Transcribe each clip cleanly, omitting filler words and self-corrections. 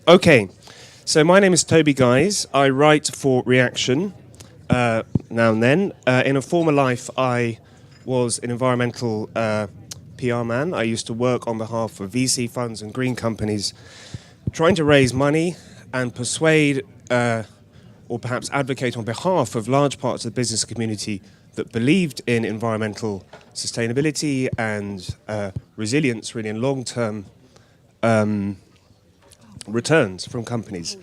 Okay, so my name is Toby Guise. I write for Reaction now and then. In a former life, I was an environmental PR man. I used to work on behalf of VC funds and green companies, trying to raise money and persuade or perhaps advocate on behalf of large parts of the business community that believed in environmental sustainability and resilience, really, in long-term returns from companies.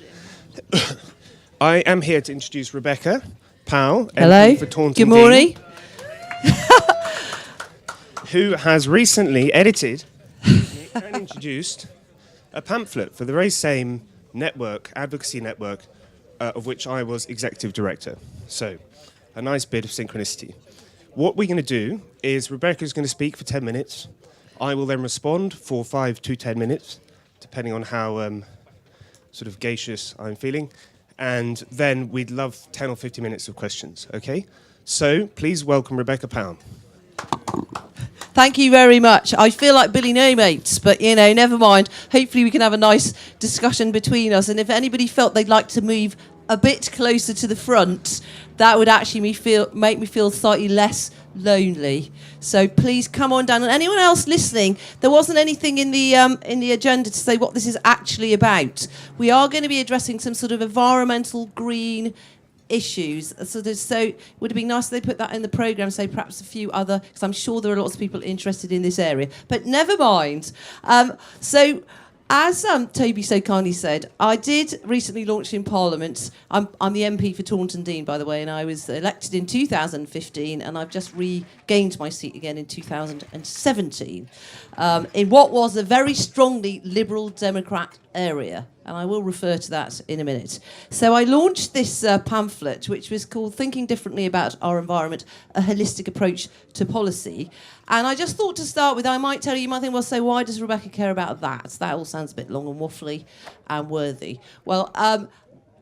I am here to introduce Rebecca Powell, Hello. MP for Taunton. Good morning. Who has recently edited and introduced a pamphlet for the very same network, Advocacy network, of which I was executive director. So, a nice bit of synchronicity. What we're going to do is Rebecca's going to speak for 10 minutes. I will then respond for 5 to 10 minutes, depending on how sort of gaseous I'm feeling. And then we'd love 10 or 50 minutes of questions, okay? So, please welcome Rebecca Powell. Thank you very much. I feel like Billy No Mates, but, never mind. Hopefully we can have a nice discussion between us. And if anybody felt they'd like to move a bit closer to the front, that would actually make me feel slightly less lonely. So please come on down. And anyone else listening, there wasn't anything in the agenda to say what this is actually about. We are going to be addressing some sort of environmental green issues. So it would have been nice if they put that in the programme, say perhaps a few other, because I'm sure there are lots of people interested in this area. But never mind. As Toby so kindly said, I did recently launch in Parliament. I'm the MP for Taunton, Deane, by the way, and I was elected in 2015, and I've just regained my seat again in 2017, in what was a very strongly Liberal Democrat area. And I will refer to that in a minute. So I launched this pamphlet, which was called Thinking Differently About Our Environment, a Holistic Approach to Policy. And I just thought to start with, I might tell you, you might think, well, so why does Rebecca care about that? That all sounds a bit long and waffly and worthy. Well,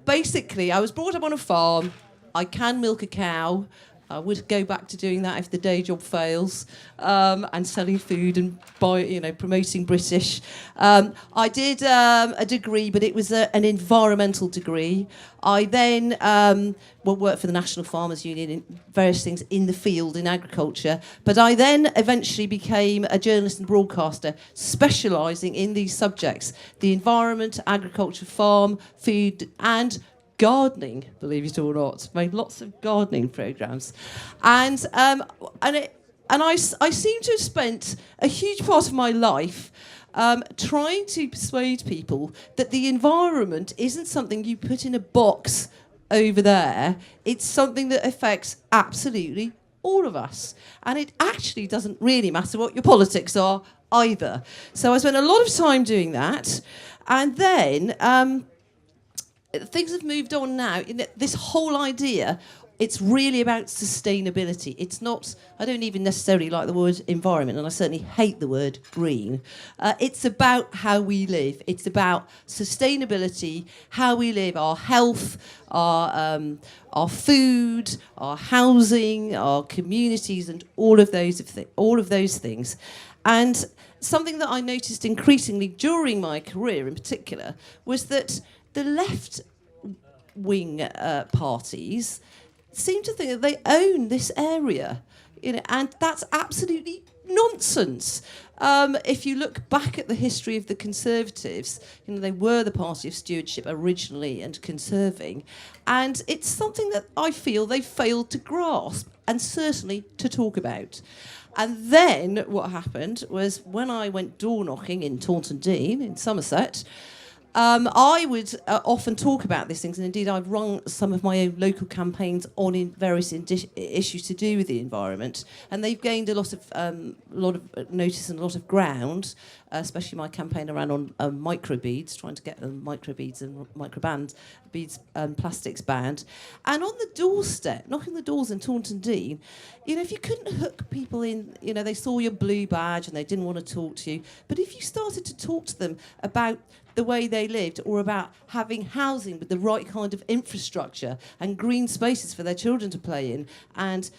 basically, I was brought up on a farm. I can milk a cow. I would go back to doing that if the day job fails, and selling food and promoting British. I did a degree, but it was an environmental degree. I then worked for the National Farmers Union in various things in the field, in agriculture. But I then eventually became a journalist and broadcaster, specialising in these subjects: the environment, agriculture, farm, food, and gardening, believe it or not. Made lots of gardening programmes. And I seem to have spent a huge part of my life trying to persuade people that the environment isn't something you put in a box over there. It's something that affects absolutely all of us. And it actually doesn't really matter what your politics are either. So I spent a lot of time doing that. And then things have moved on now. This whole idea, it's really about sustainability. It's not, I don't even necessarily like the word environment, and I certainly hate the word green. It's about how we live. It's about sustainability, how we live, our health, our food, our housing, our communities, and all of those things. And something that I noticed increasingly during my career in particular was that the left-wing parties seem to think that they own this area, and that's absolutely nonsense. If you look back at the history of the Conservatives, they were the party of stewardship originally and conserving, and it's something that I feel they failed to grasp and certainly to talk about. And then what happened was when I went door knocking in Taunton Deane in Somerset, I would often talk about these things, and indeed I've run some of my own local campaigns on various issues to do with the environment, and they've gained a lot of notice and a lot of ground, especially my campaign around on microbeads, trying to get the microbeads and microband beads plastics banned. And on the doorstep, knocking the doors in Taunton Deane, if you couldn't hook people in, they saw your blue badge and they didn't want to talk to you, but if you started to talk to them about the way they lived, or about having housing with the right kind of infrastructure and green spaces for their children to play in, and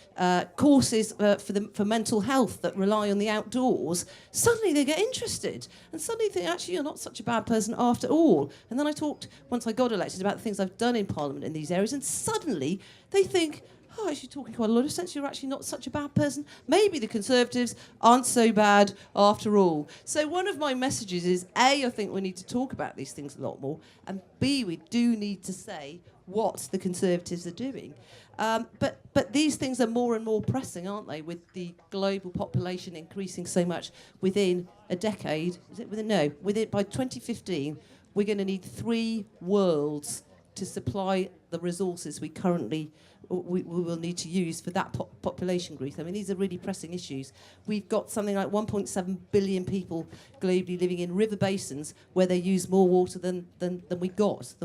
courses for mental health that rely on the outdoors, suddenly they get interested. arrested. And suddenly you think, actually, you're not such a bad person after all. And then I talked, once I got elected, about the things I've done in Parliament in these areas, and suddenly they think, oh, actually talking quite a lot of sense, you're actually not such a bad person. Maybe the Conservatives aren't so bad after all. So one of my messages is, A, I think we need to talk about these things a lot more, and B, we do need to say what the Conservatives are doing. But these things are more and more pressing, aren't they, with the global population increasing so much within a decade. Is it within? No, within, by 2015, we're going to need 3 worlds to supply the resources we currently we will need to use for that population growth. I mean, these are really pressing issues. We've got something like 1.7 billion people globally living in river basins where they use more water than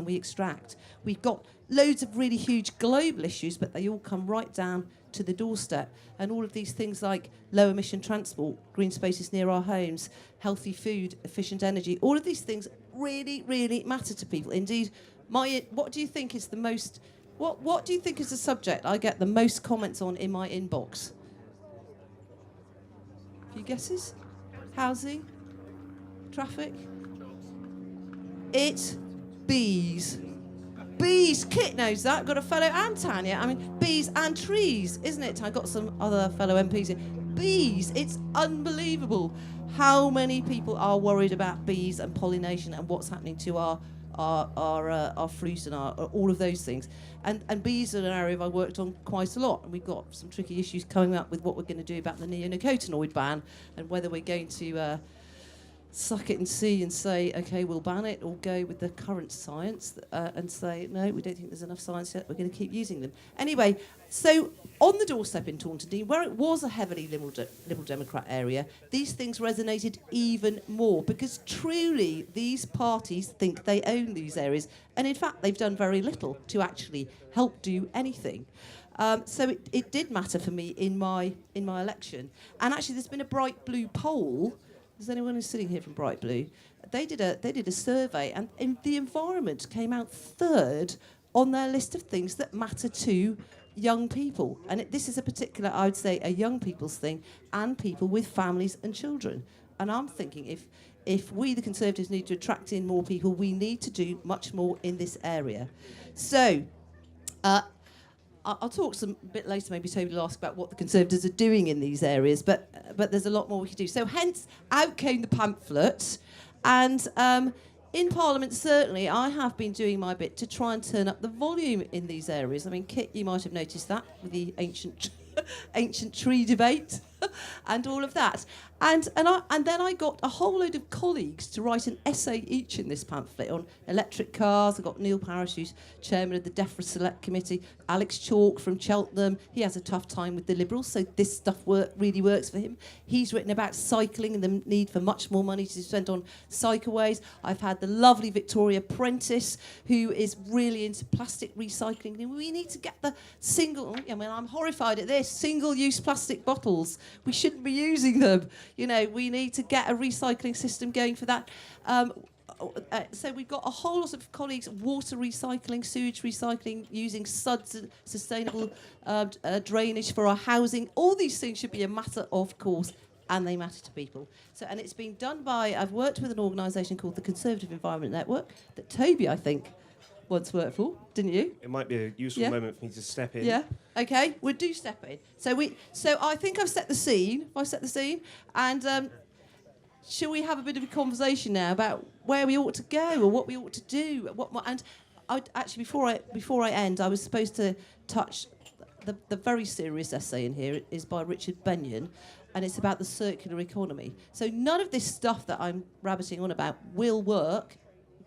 we extract. We've got loads of really huge global issues, but they all come right down to the doorstep. And all of these things like low emission transport, green spaces near our homes, healthy food, efficient energy, all of these things really, really matter to people. Indeed, what do you think is the most... What do you think is the subject I get the most comments on in my inbox? A few guesses? Housing? Traffic? It's bees. Bees. Kit knows that. Got a fellow, and Tanya. I mean, bees and trees, isn't it? I've got some other fellow MPs here. Bees. It's unbelievable how many people are worried about bees and pollination and what's happening to our fruit and all of those things. And bees are an area I've worked on quite a lot, and we've got some tricky issues coming up with what we're going to do about the neonicotinoid ban and whether we're going to suck it and see and say, OK, we'll ban it, or go with the current science and say, no, we don't think there's enough science yet, we're going to keep using them. Anyway, so on the doorstep in Taunton, Deane, where it was a heavily Liberal Democrat area, these things resonated even more because truly these parties think they own these areas. And in fact, they've done very little to actually help do anything. So it did matter for me in my election. And actually, there's been a Bright Blue poll. Is anyone who's sitting here from Bright Blue? They did a survey, and the environment came out 3rd on their list of things that matter to young people. And this is a particular, I would say, a young people's thing, and people with families and children. And I'm thinking if we, the Conservatives, need to attract in more people, we need to do much more in this area. So I'll talk a bit later, maybe Toby will ask about what the Conservatives are doing in these areas, but there's a lot more we could do. So hence, out came the pamphlet, and in Parliament, certainly, I have been doing my bit to try and turn up the volume in these areas. I mean, Kit, you might have noticed that with the ancient tree debate and all of that. And then I got a whole load of colleagues to write an essay each in this pamphlet on electric cars. I got Neil Parish, who's chairman of the DEFRA Select Committee, Alex Chalk from Cheltenham. He has a tough time with the Liberals, so this stuff really works for him. He's written about cycling and the need for much more money to spend on cycleways. I've had the lovely Victoria Prentice, who is really into plastic recycling. We need to get the I'm horrified at this, single-use plastic bottles. We shouldn't be using them. You know, we need to get a recycling system going for that. So we've got a whole lot of colleagues, water recycling, sewage recycling, using sustainable drainage for our housing. All these things should be a matter of course, and they matter to people. So, and it's been done by, I've worked with an organisation called the Conservative Environment Network that Toby, I think, once worked for, didn't you? It might be a useful moment for me to step in. Yeah. Okay. We do step in. So I think I've set the scene. Have I set the scene? And shall we have a bit of a conversation now about where we ought to go or what we ought to do? And actually, before I end, I was supposed to touch the very serious essay in here. It is by Richard Benyon, and it's about the circular economy. So none of this stuff that I'm rabbiting on about will work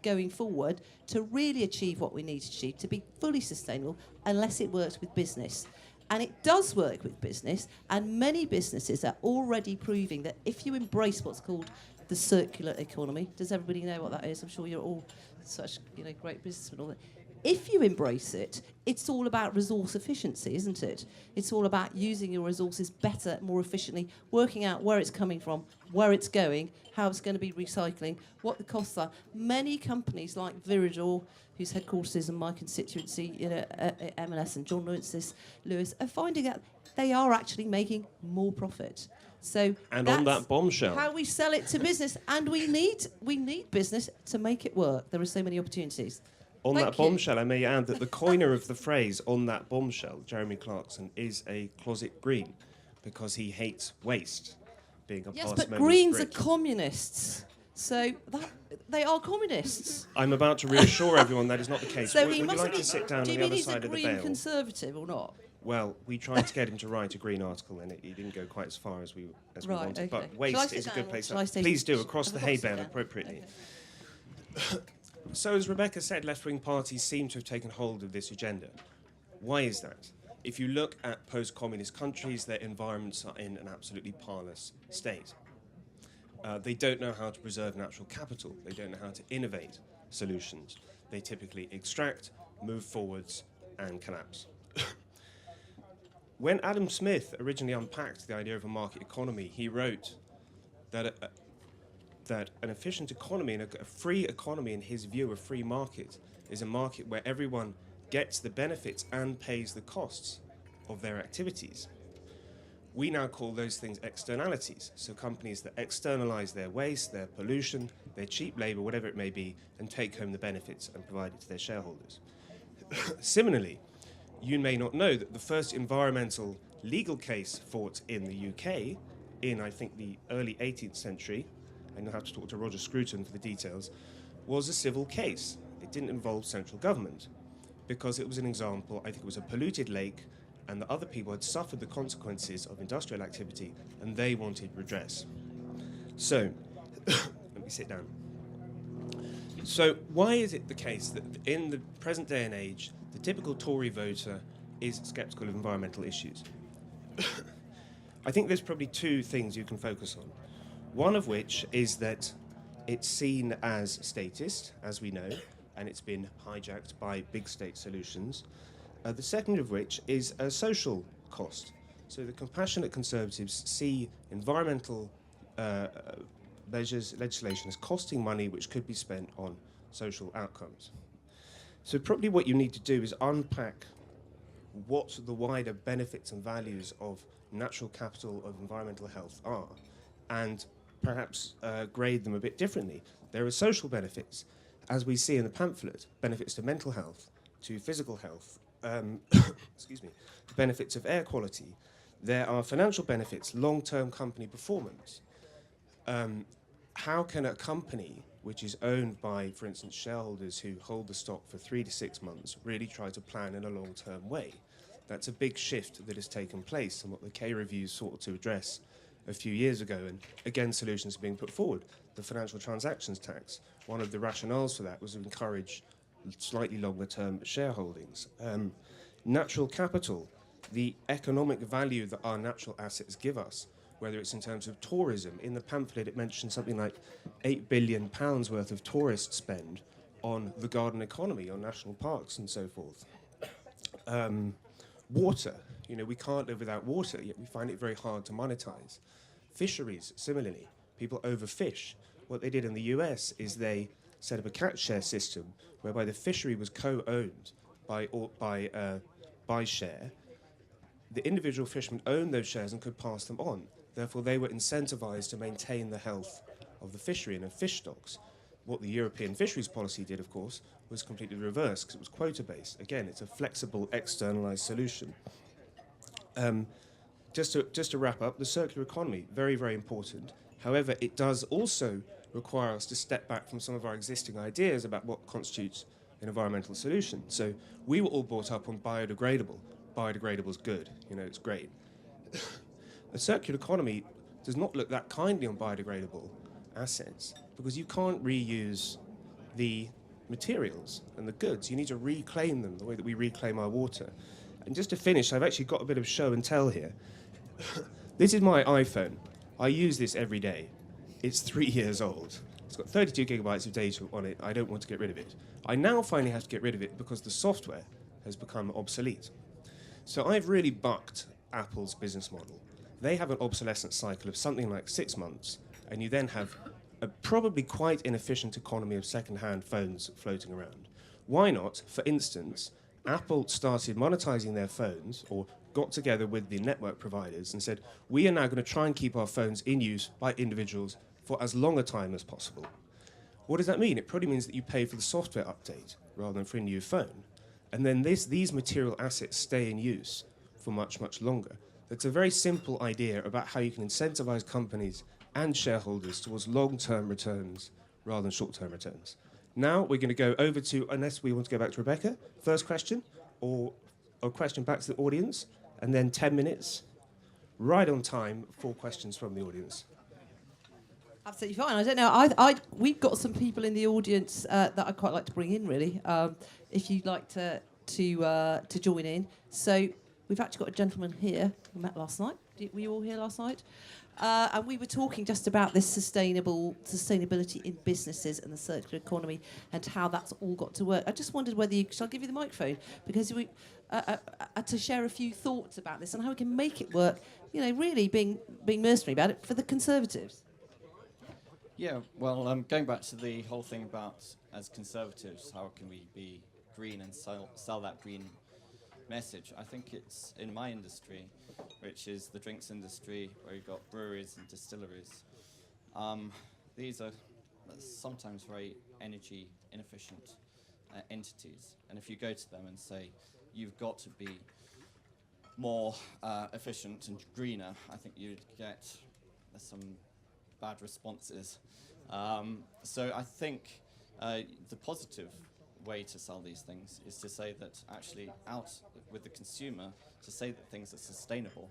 going forward to really achieve what we need to achieve, to be fully sustainable, unless it works with business. And it does work with business, and many businesses are already proving that if you embrace what's called the circular economy, does everybody know what that is? I'm sure you're all such great businessmen. All that. if you embrace it, it's all about resource efficiency, isn't it? It's all about using your resources better, more efficiently, working out where it's coming from, where it's going, how it's going to be recycling, what the costs are. Many companies like Viridor, whose headquarters is in my constituency, M&S and John Lewis, are finding out they are actually making more profit. So and that's on that bombshell, how we sell it to business, and we need business to make it work. There are so many opportunities. on Thank that you. bombshell, I may add that the coiner of the phrase "on that bombshell," Jeremy Clarkson, is a closet Green, because he hates waste, being a Yes, past but member of Greens are Brit. communists. So they are communists. I'm about to reassure everyone that is not the case. So Would he you must like be. to sit down Do on you the mean other he's a side of the Green bail? Conservative or not? Well, we tried to get him to write a Green article, and he didn't go quite as far as we Right, wanted. okay. But Shall I waste sit is a down good or place. shall I stay- Please do, across I've the got hay to sit bale down. appropriately. Okay. So, as Rebecca said, left-wing parties seem to have taken hold of this agenda. Why is that? If you look at post-communist countries, their environments are in an absolutely parlous state. They don't know how to preserve natural capital. They don't know how to innovate solutions. They typically extract, move forwards, and collapse. When Adam Smith originally unpacked the idea of a market economy, he wrote that that an efficient economy and a free economy, in his view, a free market, is a market where everyone gets the benefits and pays the costs of their activities. We now call those things externalities. So companies that externalize their waste, their pollution, their cheap labor, whatever it may be, and take home the benefits and provide it to their shareholders. Similarly, you may not know that the first environmental legal case fought in the UK in, I think, the early 18th century, and you'll have to talk to Roger Scruton for the details, was a civil case. It didn't involve central government, because it was an example, I think it was a polluted lake, and the other people had suffered the consequences of industrial activity, and they wanted redress. So, let me sit down. So, why is it the case that in the present day and age, the typical Tory voter is sceptical of environmental issues? I think there's probably two things you can focus on. One of which is that it's seen as statist, as we know, and it's been hijacked by big state solutions. The second of which is a social cost. So the compassionate Conservatives see environmental legislation as costing money which could be spent on social outcomes. So probably what you need to do is unpack what the wider benefits and values of natural capital, of environmental health are, and perhaps grade them a bit differently. There are social benefits, as we see in the pamphlet, benefits to mental health, to physical health, excuse me, benefits of air quality. There are financial benefits, long-term company performance. How can a company which is owned by, for instance, shareholders who hold the stock for 3 to 6 months really try to plan in a long-term way? That's a big shift that has taken place and what the K reviews sought to address a few years ago, and again solutions are being put forward. The financial transactions tax, one of the rationales for that was to encourage slightly longer term shareholdings. Natural capital, the economic value that our natural assets give us, whether it's in terms of tourism. In the pamphlet it mentioned something like £8 billion worth of tourist spend on the garden economy, on national parks and so forth. Water, we can't live without water, yet we find it very hard to monetize. Fisheries, similarly, people overfish. What they did in the US is they set up a catch share system whereby the fishery was co-owned by share. The individual fishermen owned those shares and could pass them on. Therefore, they were incentivized to maintain the health of the fishery and of fish stocks. What the European fisheries policy did, of course, was completely the reverse, because it was quota-based. Again, it's a flexible, externalized solution. Just to wrap up, the circular economy, very, very important. However, it does also require us to step back from some of our existing ideas about what constitutes an environmental solution. So we were all brought up on biodegradable. Biodegradable's good, it's great. A circular economy does not look that kindly on biodegradable assets because you can't reuse the materials and the goods. You need to reclaim them the way that we reclaim our water. And just to finish, I've actually got a bit of show and tell here. This is my iPhone. I use this every day. It's 3 years old. It's got 32 gigabytes of data on it. I don't want to get rid of it. I now finally have to get rid of it because the software has become obsolete. So I've really bucked Apple's business model. They have an obsolescence cycle of something like 6 months, and you then have a probably quite inefficient economy of second-hand phones floating around. Why not, for instance, Apple started monetizing their phones, or got together with the network providers and said, we are now going to try and keep our phones in use by individuals for as long a time as possible. What does that mean? It probably means that you pay for the software update rather than for a new phone. And then these material assets stay in use for much, much longer. It's a very simple idea about how you can incentivize companies and shareholders towards long-term returns rather than short-term returns. Now we're going to go over to, unless we want to go back to Rebecca, first question, or a question back to the audience, and then 10 minutes, right on time for questions from the audience. Absolutely fine. I don't know. We've got some people in the audience that I'd quite like to bring in, really, if you'd like to join in. So we've actually got a gentleman here who met last night. Were you all here last night? And we were talking just about this sustainability in businesses and the circular economy and how that's all got to work. I just wondered whether shall I give you the microphone, because we to share a few thoughts about this and how we can make it work. You know, really being mercenary about it for the Conservatives. Yeah, well, going back to the whole thing about, as Conservatives, how can we be green and sell that green message? I think it's in my industry, which is the drinks industry, where you've got breweries and distilleries. These are sometimes very energy inefficient entities, and if you go to them and say, you've got to be more efficient and greener, I think you'd get some bad responses. So I think the positive way to sell these things is to say that actually out with the consumer, to say that things are sustainable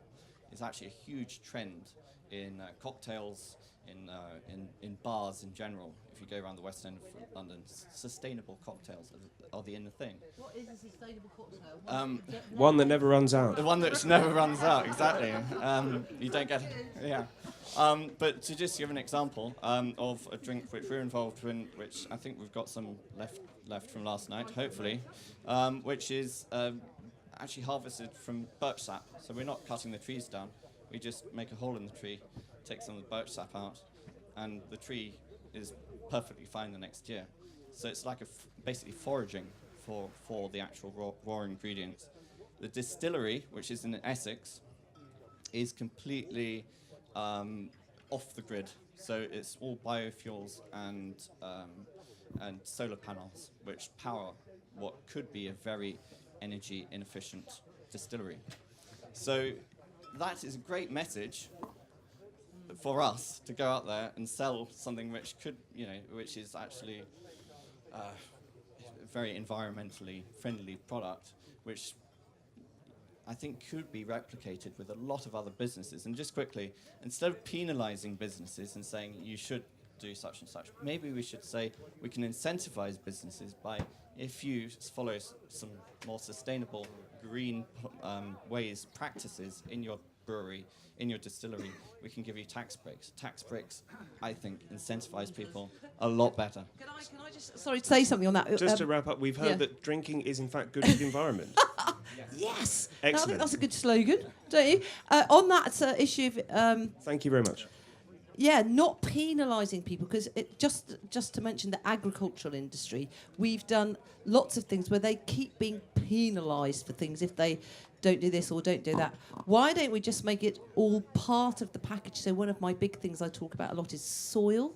is actually a huge trend in cocktails, in bars in general. If you go around the West End of London, sustainable cocktails are the inner thing. What is a sustainable cocktail? One that never runs out. The one that never runs out, exactly. You don't get, yeah. But to just give an example of a drink which we're involved in, which I think we've got some left from last night, hopefully, which is actually harvested from birch sap. So we're not cutting the trees down. We just make a hole in the tree, take some of the birch sap out, and the tree is perfectly fine the next year. So it's like basically foraging for the actual raw ingredients. The distillery, which is in Essex, is completely off the grid. So it's all biofuels and solar panels, which power what could be a very energy inefficient distillery. So that is a great message for us to go out there and sell something which could, which is actually a very environmentally friendly product, which I think could be replicated with a lot of other businesses. And just quickly, instead of penalizing businesses and saying you should do such and such, maybe we should say we can incentivize businesses by, if you follow some more sustainable green practices in your brewery, in your distillery, we can give you tax breaks. Tax breaks, I think, incentivize people a lot better. Can I just say something on that? Just to wrap up, we've heard that drinking is in fact good for the environment. Yes. Excellent. No, I think that's a good slogan, don't you? On that issue of... Thank you very much. Yeah, not penalising people, because just to mention the agricultural industry, we've done lots of things where they keep being penalised for things if they don't do this or don't do that. Why don't we just make it all part of the package? So one of my big things I talk about a lot is soil.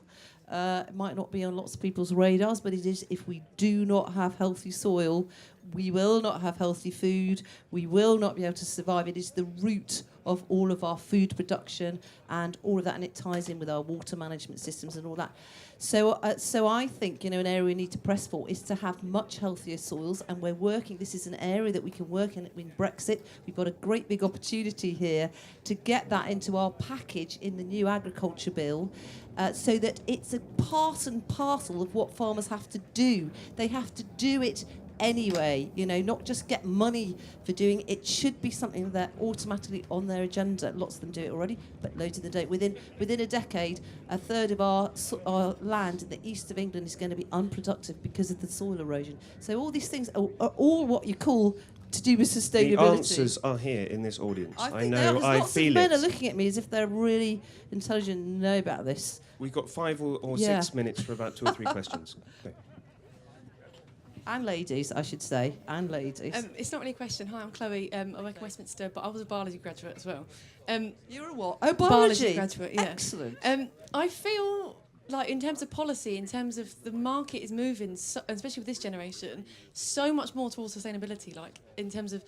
It might not be on lots of people's radars, but it is. If we do not have healthy soil, we will not have healthy food. We will not be able to survive. It is the root of all of our food production and all of that, and it ties in with our water management systems and all that. So I think, an area we need to press for is to have much healthier soils, and we're working. This is an area that we can work in Brexit. We've got a great big opportunity here to get that into our package in the new agriculture bill, so that it's a part and parcel of what farmers have to do. They have to do it anyway, not just get money for doing it. It should be something that automatically on their agenda. Lots of them do it already, but loads of them don't. Within a decade, a third of our land in the east of England is going to be unproductive because of the soil erosion. So all these things are all what you call to do with sustainability. The answers are here in this audience. I know, I feel it. Men are looking at me as if they're really intelligent and know about this. We've got 5 or 6 minutes for about 2 or 3 questions. Okay. And ladies, I should say, and ladies. It's not really a question. Hi, I'm Chloe. I work in Westminster, but I was a biology graduate as well. You're a what? Oh, biology graduate, yeah. Excellent. I feel like in terms of policy, in terms of the market is moving, especially with this generation, so much more towards sustainability, like in terms of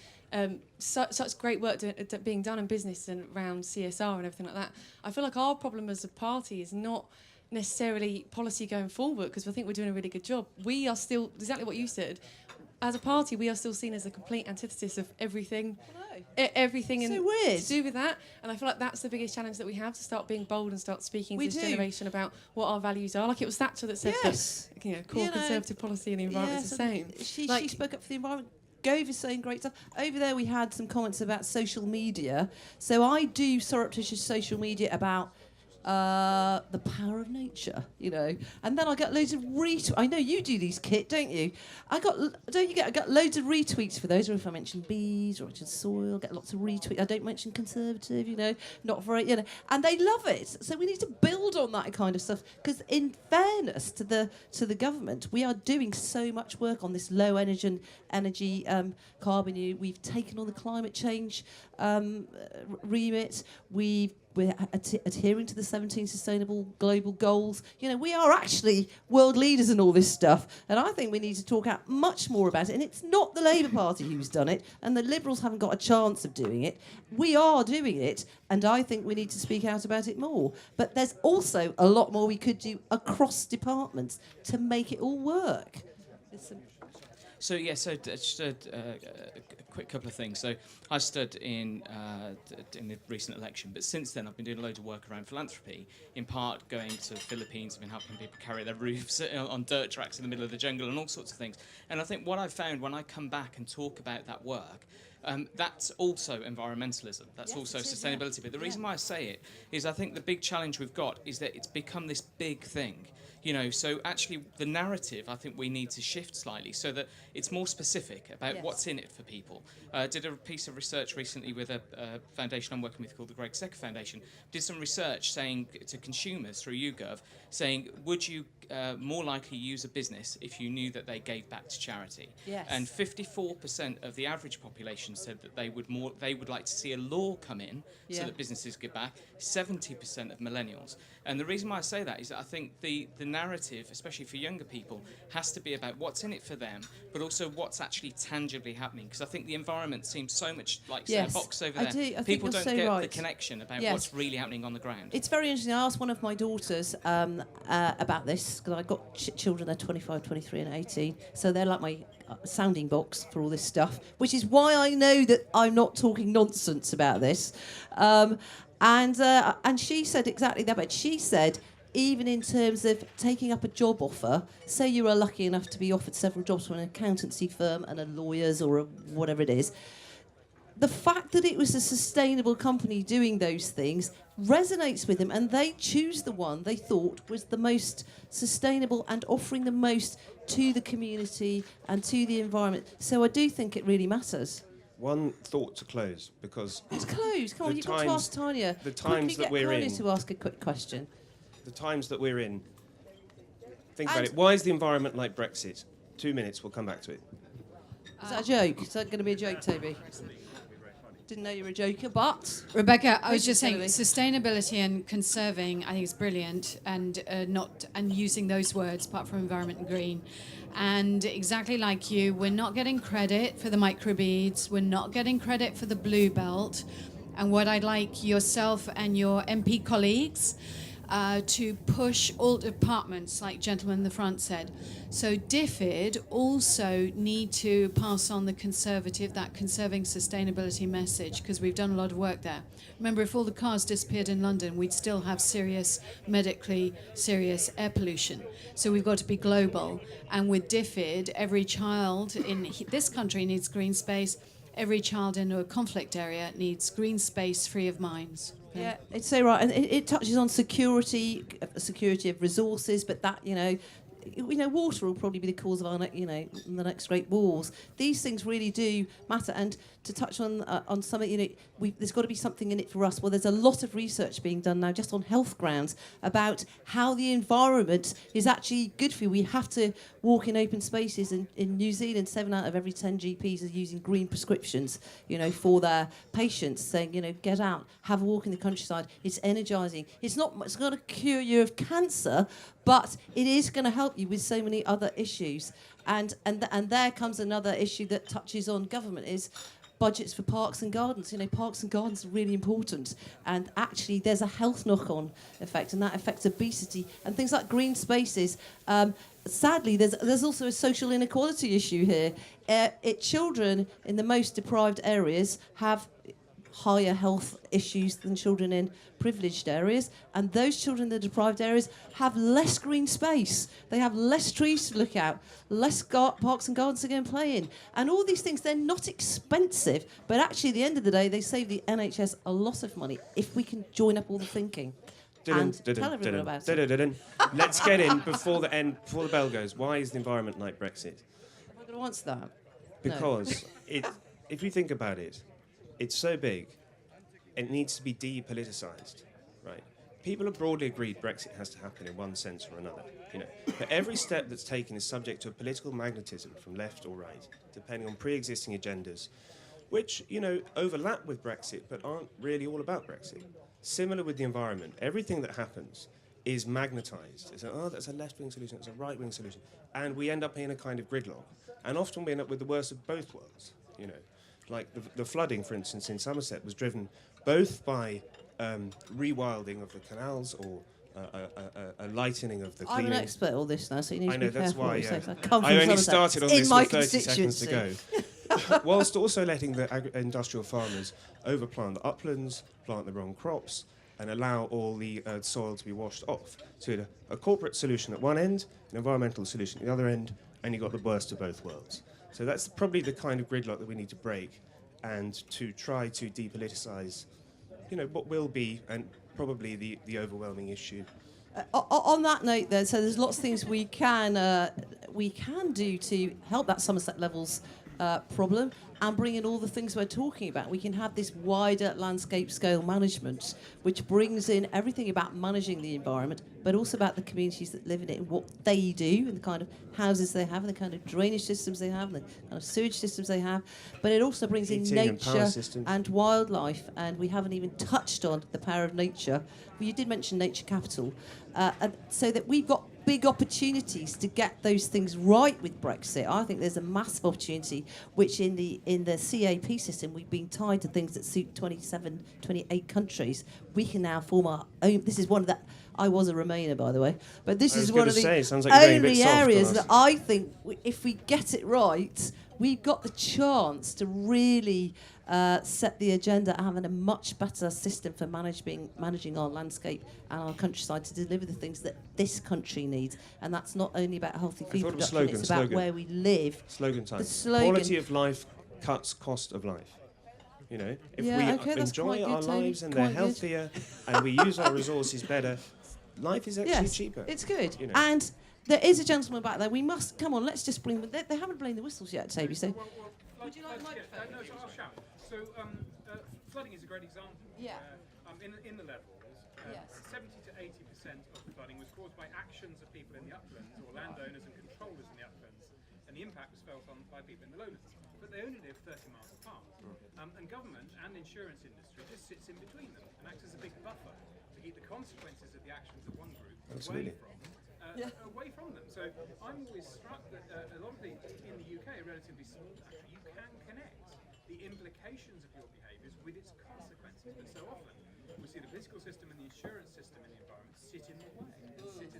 such great work being done in business and around CSR and everything like that. I feel like our problem as a party is not necessarily policy going forward, because I think we're doing a really good job. We are still, exactly what you said, as a party, we are still seen as a complete antithesis of everything. Everything so and weird. to do with that, and I feel like that's the biggest challenge that we have, to start being bold and start speaking to this generation about what our values are. Like it was Thatcher that said that core conservative policy and the environment is the same. She spoke up for the environment. Gove is saying great stuff. Over there we had some comments about social media. So I do surreptitious social media about the power of nature, and then I get loads of retweets. I know you do these, Kit, don't you? I got loads of retweets for those. Or if I mention bees or mention soil, get lots of retweets. I don't mention conservative, not very, and they love it. So we need to build on that kind of stuff, because in fairness to the government, we are doing so much work on this low energy carbon. We've taken on the climate change remit. We're adhering to the 17 sustainable global goals. We are actually world leaders in all this stuff. And I think we need to talk out much more about it. And it's not the Labour Party who's done it, and the Liberals haven't got a chance of doing it. We are doing it, and I think we need to speak out about it more. But there's also a lot more we could do across departments to make it all work. So just a quick couple of things. So I stood in the recent election, but since then I've been doing loads of work around philanthropy, in part going to the Philippines. I've been helping people carry their roofs on dirt tracks in the middle of the jungle and all sorts of things. And I think what I've found when I come back and talk about that work, that's also environmentalism. That's also sustainability. But the reason why I say it is I think the big challenge we've got is that it's become this big thing. So actually the narrative, I think we need to shift slightly so that it's more specific about what's in it for people. Did a piece of research recently with a foundation I'm working with called the Greg Secker Foundation. Did some research saying to consumers through YouGov, saying, would you more likely use a business if you knew that they gave back to charity? Yes. And 54% of the average population said that they would like to see a law come in so that businesses give back. 70% of millennials. And the reason why I say that is that I think the narrative, especially for younger people, has to be about what's in it for them, but also what's actually tangibly happening. Because I think the environment seems so much like say, a box over there. I people think don't you're get the connection about what's really happening on the ground. It's very interesting. I asked one of my daughters about this, because I've got children, they're 25, 23 and 18, so they're like my sounding box for all this stuff, which is why I know that I'm not talking nonsense about this. And she said exactly that, but she said, even in terms of taking up a job offer, say you are lucky enough to be offered several jobs from an accountancy firm and a lawyer's or whatever it is, the fact that it was a sustainable company doing those things resonates with them, and they choose the one they thought was the most sustainable and offering the most to the community and to the environment. So I do think it really matters. One thought to close, because It's closed. Come on, you've got to ask Tanya. The times that we're in. To ask a quick question. The times that we're in. Think about it. Why is the environment like Brexit? 2 minutes, we'll come back to it. Is that a joke? Is that going to be a joke, Toby? Didn't know you were a joker, but... Rebecca, I was just saying, sustainability and conserving, I think is brilliant, and using those words, apart from environment and green. And exactly like you, we're not getting credit for the microbeads, we're not getting credit for the blue belt. And what I'd like yourself and your MP colleagues to push all departments, like gentleman in the front said. So DFID also need to pass on that conserving sustainability message, because we've done a lot of work there. Remember, if all the cars disappeared in London, we'd still have medically serious air pollution. So we've got to be global. And with DFID, every child in this country needs green space. Every child in a conflict area needs green space free of mines. Okay? Yeah, it's so right, and it touches on security of resources, but that, water will probably be the cause of our, the next great wars. These things really do matter, and to touch on something, there's got to be something in it for us. Well, there's a lot of research being done now, just on health grounds, about how the environment is actually good for you. We have to walk in open spaces. In New Zealand, 7 out of every 10 GPs are using green prescriptions, for their patients, saying, get out, have a walk in the countryside. It's energising. It's not going to cure you of cancer, but it is going to help you with so many other issues. And there comes another issue that touches on government, is budgets for parks and gardens. Parks and gardens are really important. And actually, there's a health knock-on effect, and that affects obesity and things like green spaces. Sadly, there's also a social inequality issue here. Children in the most deprived areas have higher health issues than children in privileged areas, and those children in the deprived areas have less green space. They have less trees to look at, less parks and gardens to go and play in, and all these things, they're not expensive, but actually at the end of the day they save the NHS a lot of money if we can join up all the thinking. And tell everyone about it. Let's get in before the bell goes. Why is the environment like Brexit? Am I going to answer that? Because if you think about it, it's so big, it needs to be depoliticized, right? People have broadly agreed Brexit has to happen in one sense or another, But every step that's taken is subject to a political magnetism from left or right, depending on pre-existing agendas, which, overlap with Brexit, but aren't really all about Brexit. Similar with the environment, everything that happens is magnetized. It's that's a left-wing solution, it's a right-wing solution. And we end up in a kind of gridlock. And often we end up with the worst of both worlds, Like the flooding, for instance, in Somerset was driven both by rewilding of the canals or a lightening of the cleaning. I'm an expert at all this now, so you need I to know, be that's careful why, what you say, yeah. 'cause I come I from only Somerset. started on In this my with 30 seconds to go. constituency. Whilst also letting the industrial farmers overplant the uplands, plant the wrong crops, and allow all the soil to be washed off. So a corporate solution at one end, an environmental solution at the other end, and you've got the worst of both worlds. So that's probably the kind of gridlock that we need to break, and to try to depoliticise, what will be, and probably the overwhelming issue. On that note, then, so there's lots of things we can do to help that Somerset Levels problem, and bring in all the things we're talking about. We can have this wider landscape scale management, which brings in everything about managing the environment, but also about the communities that live in it and what they do, and the kind of houses they have, and the kind of drainage systems they have, and the kind of sewage systems they have. But it also brings in nature and wildlife, and we haven't even touched on the power of nature. Well, you did mention nature capital, and so that we've got big opportunities to get those things right with Brexit. I think there's a massive opportunity, which in the CAP system, we've been tied to things that suit 27, 28 countries. We can now form our own. This is one of the. I was a Remainer, by the way, but this is one of the only areas that I think if we get it right, we've got the chance to really set the agenda, having a much better system for managing our landscape and our countryside to deliver the things that this country needs. And that's not only about healthy food production, it's about where we live. Slogan time. The slogan. Quality of life cuts cost of life. If we enjoy our lives and they're healthier and we use our resources better, life is actually cheaper. It's good. And there is a gentleman back there. We must, come on, let's just bring them. They haven't blown the whistles yet, Toby, so... Would you like a microphone? No, I'll shout. So, flooding is a great example. Yeah. In the levels, 70 to 80% of the flooding was caused by actions of people in the uplands, or landowners and controllers in the uplands, and the impact was felt on by people in the lowlands. But they only live 30 miles apart. And government and insurance industry just sits in between them and acts as a big buffer to keep the consequences of the actions of one group away from them. So I'm always struck that a lot of the, in the UK, a relatively small country, you can connect the implications of your behaviours with its consequences. But so often, we're obviously the political system and the insurance system in the environment sit in the way.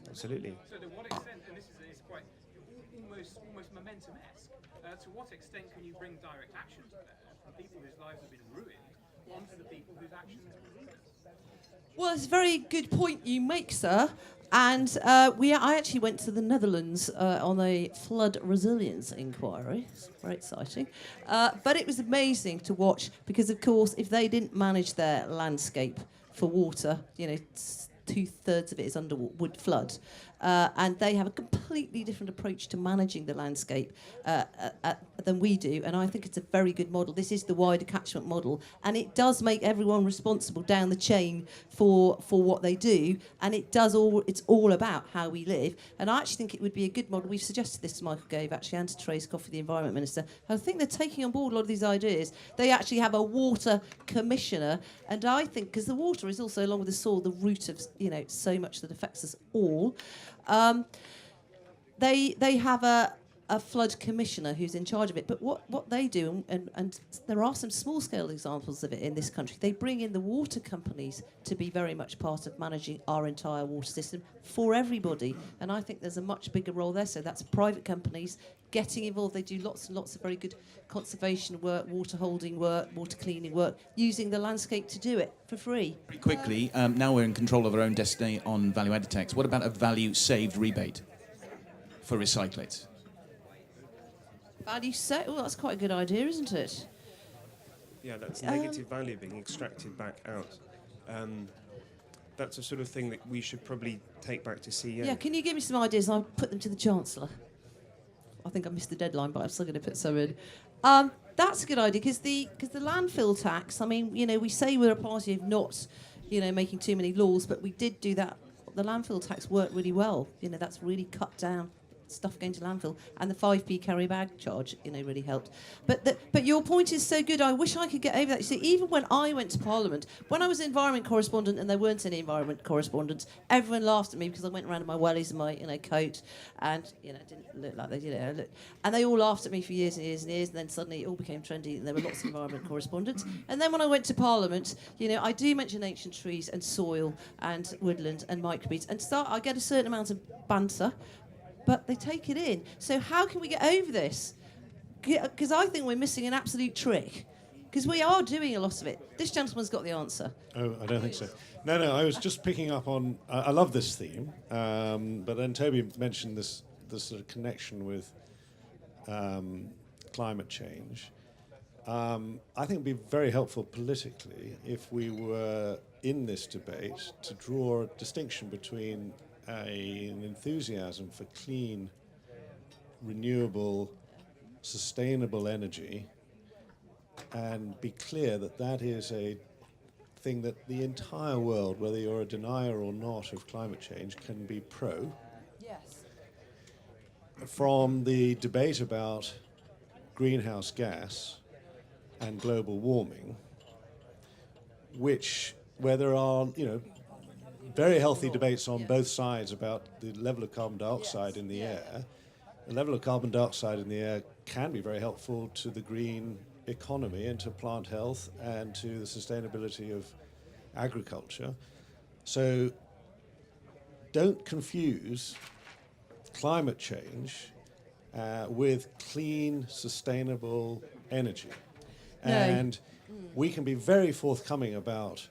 Absolutely. So to what extent, and this is quite almost momentum-esque, to what extent can you bring direct action to bear from people whose lives have been ruined onto the people whose actions have been ruined? Well, it's a very good point you make, sir. And I actually went to the Netherlands on a flood resilience inquiry. It's very exciting. But it was amazing to watch because, of course, if they didn't manage their landscape for water, 2/3 of it is underwater, would flood. And they have a completely different approach to managing the landscape than we do. And I think it's a very good model. This is the wider catchment model. And it does make everyone responsible down the chain for what they do. And it's all about how we live. And I actually think it would be a good model. We've suggested this to Michael Gove, actually, and to Trace Coffey, the Environment Minister. I think they're taking on board a lot of these ideas. They actually have a water commissioner. And I think, because the water is also, along with the soil, the root of, so much that affects us all. They have a flood commissioner who's in charge of it. But what they do, and there are some small-scale examples of it in this country, they bring in the water companies to be very much part of managing our entire water system for everybody. And I think there's a much bigger role there. So that's private companies getting involved. They do lots and lots of very good conservation work, water holding work, water cleaning work, using the landscape to do it for free. Very quickly, now we're in control of our own destiny on value-added tax. What about a value-saved rebate for recyclates? Value set? Well, that's quite a good idea, isn't it? Yeah, that's negative value being extracted back out. That's a sort of thing that we should probably take back to CEO. Yeah, can you give me some ideas and I'll put them to the Chancellor? I think I missed the deadline, but I'm still going to put some in. That's a good idea, because the landfill tax, I mean, we say we're a party of not, making too many laws, but we did do that. The landfill tax worked really well. That's really cut down stuff going to landfill, and the 5p carry bag charge, really helped. But your point is so good. I wish I could get over that. You see, even when I went to Parliament, when I was an environment correspondent and there weren't any environment correspondents, everyone laughed at me because I went around in my wellies and my coat, and didn't look like they did. And they all laughed at me for years and years and years. And then suddenly it all became trendy, and there were lots of environment correspondents. And then when I went to Parliament, I do mention ancient trees and soil and woodland and microbeads, and I get a certain amount of banter. But they take it in. So how can we get over this? Because I think we're missing an absolute trick. Because we are doing a lot of it. This gentleman's got the answer. Oh, I don't think so. No, I was just picking up on... I love this theme. But then Toby mentioned this sort of connection with climate change. I think it would be very helpful politically if we were in this debate to draw a distinction between an enthusiasm for clean, renewable, sustainable energy, and be clear that is a thing that the entire world, whether you're a denier or not of climate change, can be pro. Yes. From the debate about greenhouse gas and global warming, where there are, very healthy debates on both sides about the level of carbon dioxide in the air. The level of carbon dioxide in the air can be very helpful to the green economy and to plant health and to the sustainability of agriculture. So don't confuse climate change with clean, sustainable energy. No. And we can be very forthcoming about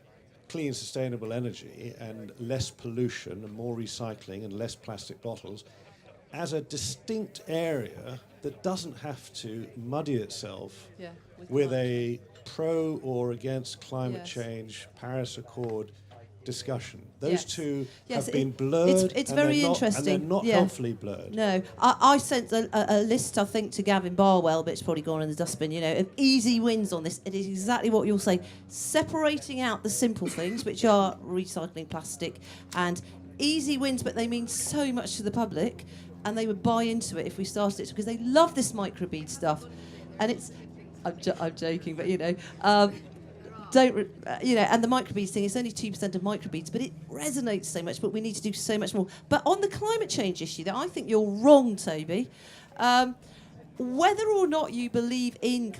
clean, sustainable energy and less pollution and more recycling and less plastic bottles as a distinct area that doesn't have to muddy itself with a pro or against climate change, Paris Accord discussion. Those two have been blurred. It's very interesting. And they're not helpfully blurred. No, I sent a list, I think, to Gavin Barwell, but it's probably gone in the dustbin, of easy wins on this. It is exactly what you're saying. Separating out the simple things, which are recycling plastic, and easy wins, but they mean so much to the public, and they would buy into it if we started it, because they love this microbead stuff. And it's... I'm joking, but, and the microbeads thing, it's only 2% of microbeads, but it resonates so much, but we need to do so much more. But on the climate change issue, I think you're wrong, Toby. Whether or not you believe in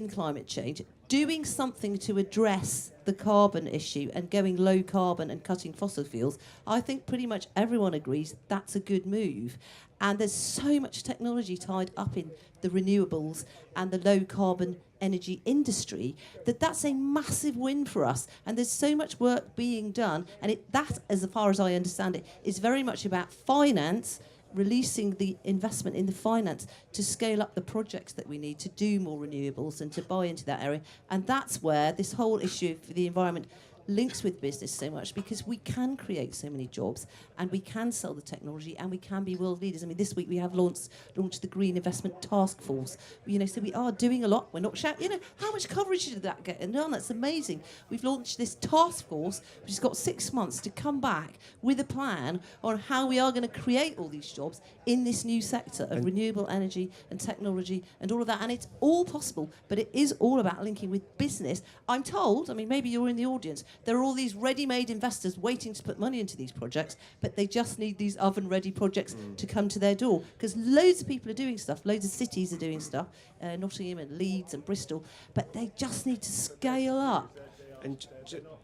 climate change, doing something to address the carbon issue and going low carbon and cutting fossil fuels, I think pretty much everyone agrees that's a good move. And there's so much technology tied up in the renewables and the low carbon energy industry that's a massive win for us. And there's so much work being done. And that, as far as I understand it, is very much about finance, releasing the investment in the finance to scale up the projects that we need to do more renewables and to buy into that area. And that's where this whole issue of the environment links with business so much, because we can create so many jobs and we can sell the technology and we can be world leaders. I mean, this week we have launched the Green Investment Task Force. So we are doing a lot. We're not shouting. How much coverage did that get? And that's amazing. We've launched this task force, which has got 6 months to come back with a plan on how we are going to create all these jobs in this new sector of renewable energy and technology and all of that. And it's all possible, but it is all about linking with business. I'm told, maybe you're in the audience, there are all these ready-made investors waiting to put money into these projects, but they just need these oven-ready projects to come to their door, because loads of people are doing stuff, loads of cities are doing stuff, Nottingham and Leeds and Bristol, but they just need to scale up. And they're not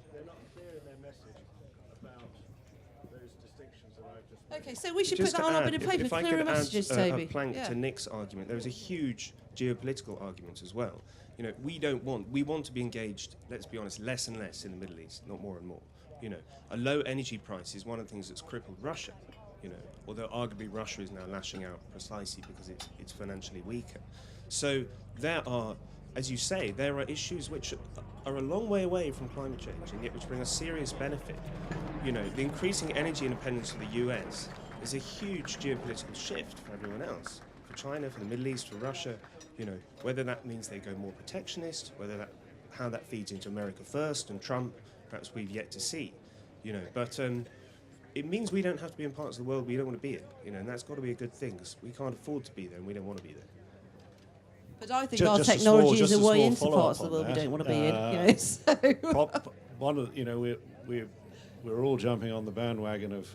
clear in their message about those distinctions that I've just made. Okay, so we should put just that to on a add, bit of paper, if I clearer could messages, add Toby. a plank to Nick's argument, there was a huge geopolitical argument as well. We want to be engaged, let's be honest, less and less in the Middle East, not more and more. A low energy price is one of the things that's crippled Russia, although arguably Russia is now lashing out precisely because it's financially weaker. So there are, as you say, there are issues which are a long way away from climate change and yet which bring a serious benefit. The increasing energy independence of the US is a huge geopolitical shift for everyone else, for China, for the Middle East, for Russia. Whether that means they go more protectionist, how that feeds into America first and Trump, perhaps we've yet to see. But it means we don't have to be in parts of the world we don't want to be in. And that's got to be a good thing, because we can't afford to be there and we don't want to be there. But I think our technology is a way into parts of the world we don't want to be in. So. We're all jumping on the bandwagon of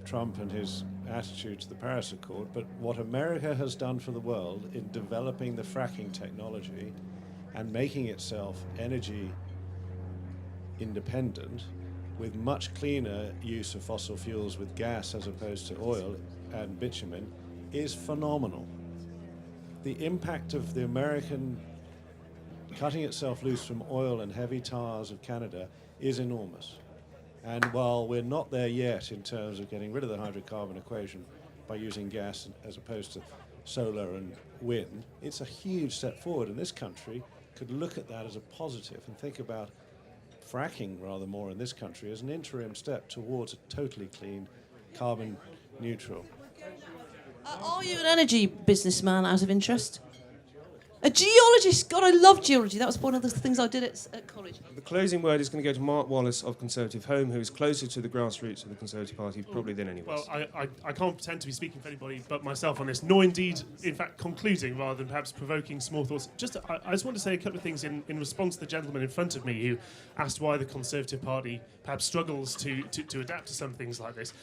Trump and his attitude to the Paris Accord, but what America has done for the world in developing the fracking technology and making itself energy independent with much cleaner use of fossil fuels with gas as opposed to oil and bitumen is phenomenal. The impact of the American cutting itself loose from oil and heavy tars of Canada is enormous. And while we're not there yet in terms of getting rid of the hydrocarbon equation by using gas as opposed to solar and wind, it's a huge step forward. And this country could look at that as a positive and think about fracking rather more in this country as an interim step towards a totally clean, carbon neutral. Are you an energy businessman out of interest? A geologist. God, I love geology. That was one of the things I did at college. The closing word is going to go to Mark Wallace of Conservative Home, who is closer to the grassroots of the Conservative Party probably than anyone else. Well, I can't pretend to be speaking for anybody but myself on this, nor indeed, in fact, concluding rather than perhaps provoking small thoughts. I just want to say a couple of things in response to the gentleman in front of me who asked why the Conservative Party perhaps struggles to adapt to some things like this.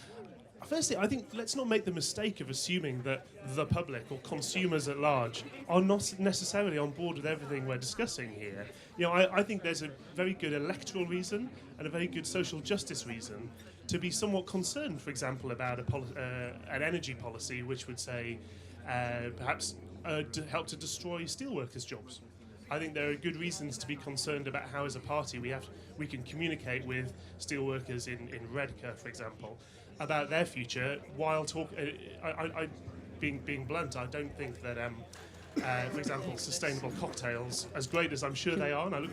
Firstly, I think let's not make the mistake of assuming that the public or consumers at large are not necessarily on board with everything we're discussing here. I think there's a very good electoral reason and a very good social justice reason to be somewhat concerned, for example, about an energy policy which would say perhaps to help to destroy steelworkers' jobs. I think there are good reasons to be concerned about how, as a party, we can communicate with steelworkers in Redcar, for example, about their future while being blunt, I don't think that, for example, sustainable cocktails, as great as I'm sure they are, and I look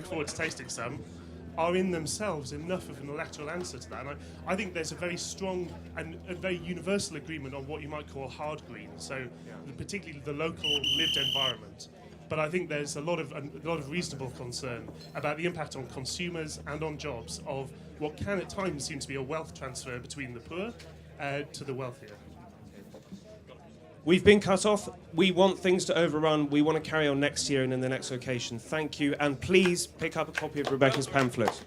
forward to tasting some, are in themselves enough of an electoral answer to that. And I think there's a very strong and a very universal agreement on what you might call hard green, so particularly the local lived environment. But I think there's a lot of reasonable concern about the impact on consumers and on jobs of what can at times seem to be a wealth transfer between the poor to the wealthier. We've been cut off. We want things to overrun. We want to carry on next year and in the next location. Thank you. And please pick up a copy of Rebecca's pamphlet.